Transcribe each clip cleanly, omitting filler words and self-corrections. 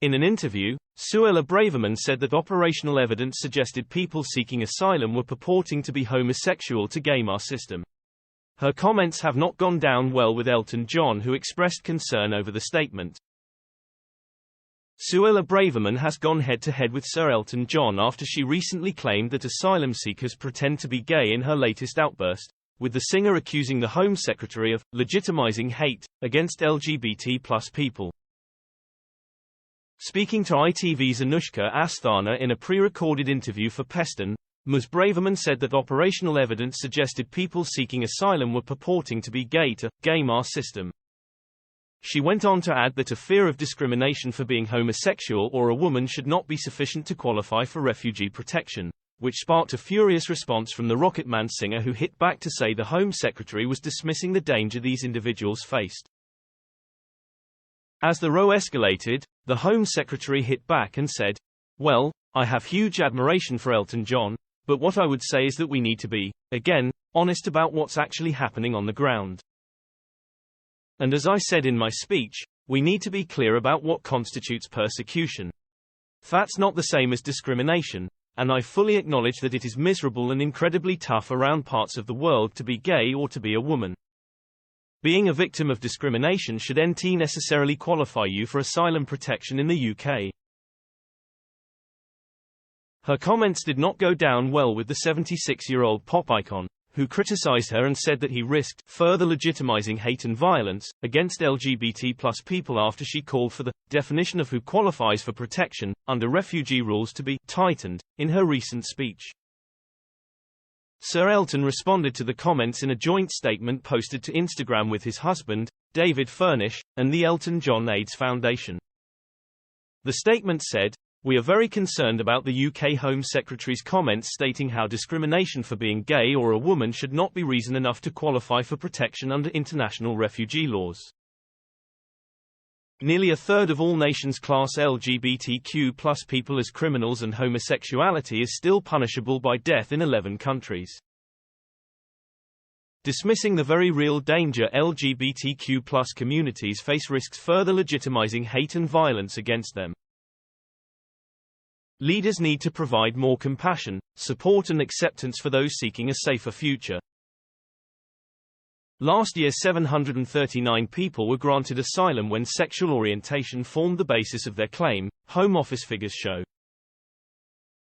In an interview, Suella Braverman said that operational evidence suggested people seeking asylum were purporting to be homosexual to game our system. Her comments have not gone down well with Elton John, who expressed concern over the statement. Suella Braverman has gone head-to-head with Sir Elton John after she recently claimed that asylum seekers pretend to be gay in her latest outburst, with the singer accusing the Home Secretary of legitimizing hate against LGBT+ people. Speaking to ITV's Anushka Asthana in a pre-recorded interview for Peston, Ms. Braverman said that operational evidence suggested people seeking asylum were purporting to be gay to game our system. She went on to add that a fear of discrimination for being homosexual or a woman should not be sufficient to qualify for refugee protection, which sparked a furious response from the Rocketman singer, who hit back to say the Home Secretary was dismissing the danger these individuals faced. As the row escalated, the Home Secretary hit back and said, "Well, I have huge admiration for Elton John, but what I would say is that we need to be, again, honest about what's actually happening on the ground. And as I said in my speech, we need to be clear about what constitutes persecution. That's not the same as discrimination, and I fully acknowledge that it is miserable and incredibly tough around parts of the world to be gay or to be a woman. Being a victim of discrimination shouldn't necessarily qualify you for asylum protection in the UK." Her comments did not go down well with the 76-year-old pop icon, who criticized her and said that he risked further legitimizing hate and violence against LGBT+ people after she called for the definition of who qualifies for protection under refugee rules to be tightened in her recent speech. Sir Elton responded to the comments in a joint statement posted to Instagram with his husband, David Furnish, and the Elton John AIDS Foundation. The statement said, "We are very concerned about the UK Home Secretary's comments stating how discrimination for being gay or a woman should not be reason enough to qualify for protection under international refugee laws." Nearly a third of all nations class LGBTQ+ people as criminals, and homosexuality is still punishable by death in 11 countries. Dismissing the very real danger LGBTQ+ communities face risks further legitimizing hate and violence against them. Leaders need to provide more compassion, support and acceptance for those seeking a safer future. Last year 739 people were granted asylum when sexual orientation formed the basis of their claim, Home Office figures show.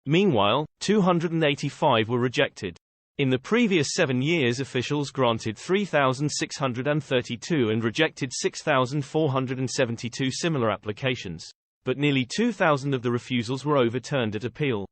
Meanwhile, 285 were rejected. In the previous 7 years, officials granted 3,632 and rejected 6,472 similar applications, but nearly 2,000 of the refusals were overturned at appeal.